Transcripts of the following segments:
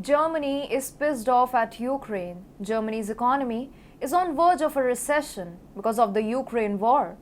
Germany is pissed off at Ukraine. Germany's economy is on verge of a recession because of the Ukraine war.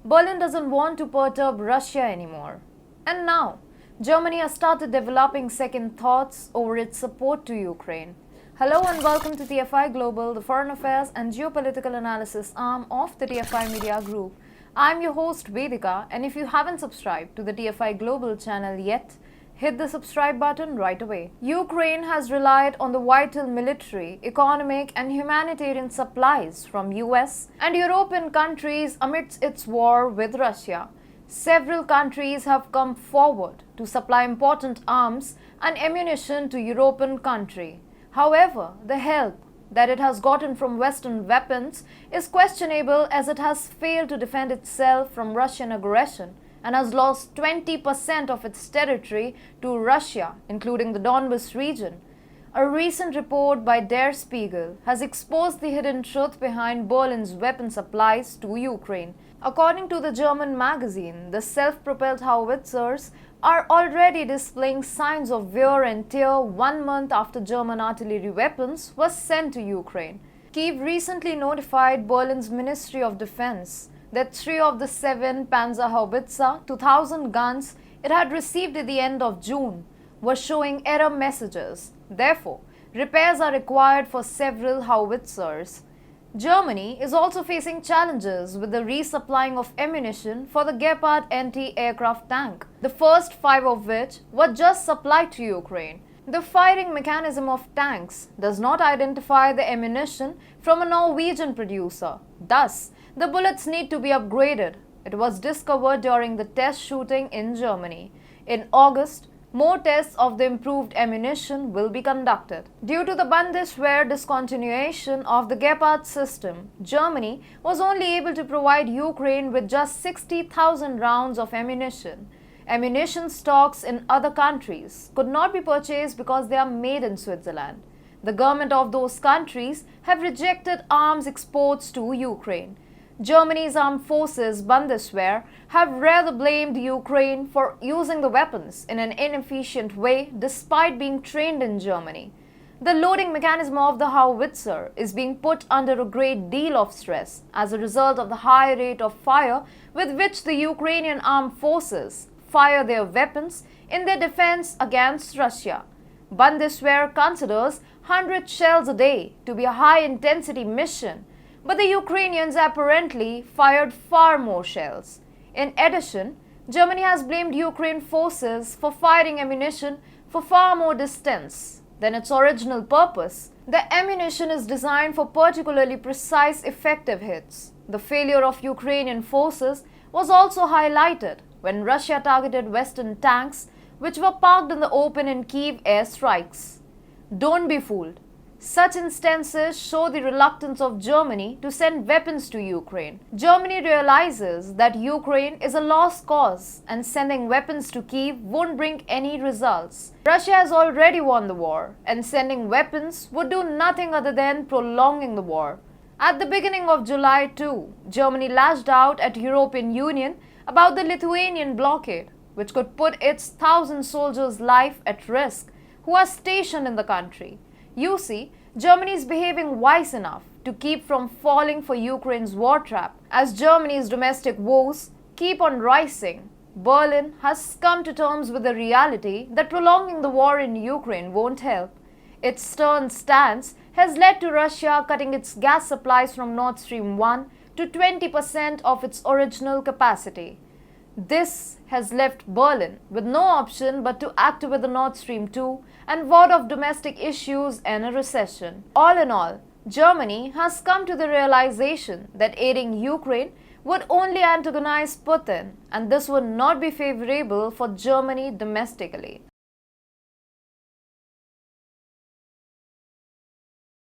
Berlin doesn't want to perturb Russia anymore. And now, Germany has started developing second thoughts over its support to Ukraine. Hello and welcome to TFI Global, the foreign affairs and geopolitical analysis arm of the TFI Media Group. I'm your host Vedika, and if you haven't subscribed to the TFI Global channel yet, hit the subscribe button right away. Ukraine has relied on the vital military, economic and humanitarian supplies from US and European countries amidst its war with Russia. Several countries have come forward to supply important arms and ammunition to European countries. However, the help that it has gotten from Western weapons is questionable as it has failed to defend itself from Russian aggression and has lost 20% of its territory to Russia, including the Donbas region. A recent report by Der Spiegel has exposed the hidden truth behind Berlin's weapon supplies to Ukraine. According to the German magazine, the self-propelled howitzers are already displaying signs of wear and tear 1 month after German artillery weapons were sent to Ukraine. Kyiv recently notified Berlin's Ministry of Defense that 3 of the 7 Panzer Haubitze 2000 guns it had received at the end of June were showing error messages. Therefore, repairs are required for several howitzers. Germany is also facing challenges with the resupplying of ammunition for the Gepard anti-aircraft tank, the first 5 of which were just supplied to Ukraine. The firing mechanism of tanks does not identify the ammunition from a Norwegian producer. Thus, the bullets need to be upgraded. It was discovered during the test shooting in Germany. In August, more tests of the improved ammunition will be conducted. Due to the Bundeswehr discontinuation of the Gepard system, Germany was only able to provide Ukraine with just 60,000 rounds of ammunition. Ammunition stocks in other countries could not be purchased because they are made in Switzerland. The government of those countries have rejected arms exports to Ukraine. Germany's armed forces, Bundeswehr, have rather blamed Ukraine for using the weapons in an inefficient way despite being trained in Germany. The loading mechanism of the howitzer is being put under a great deal of stress as a result of the high rate of fire with which the Ukrainian armed forces fire their weapons in their defense against Russia. Bundeswehr considers 100 shells a day to be a high-intensity mission, but the Ukrainians apparently fired far more shells. In addition, Germany has blamed Ukraine forces for firing ammunition for far more distance than its original purpose. The ammunition is designed for particularly precise, effective hits. The failure of Ukrainian forces was also highlighted when Russia targeted Western tanks which were parked in the open in Kyiv airstrikes. Don't be fooled. Such instances show the reluctance of Germany to send weapons to Ukraine. Germany realizes that Ukraine is a lost cause and sending weapons to Kyiv won't bring any results. Russia has already won the war, and sending weapons would do nothing other than prolonging the war. At the beginning of July too, Germany lashed out at European Union about the Lithuanian blockade, which could put its 1,000 soldiers' life at risk who are stationed in the country. You see, Germany is behaving wise enough to keep from falling for Ukraine's war trap. As Germany's domestic woes keep on rising, Berlin has come to terms with the reality that prolonging the war in Ukraine won't help. Its stern stance has led to Russia cutting its gas supplies from Nord Stream 1 to 20% of its original capacity. This has left Berlin with no option but to activate the Nord Stream 2 and ward off domestic issues and a recession. All in all, Germany has come to the realization that aiding Ukraine would only antagonize Putin, and this would not be favorable for Germany domestically.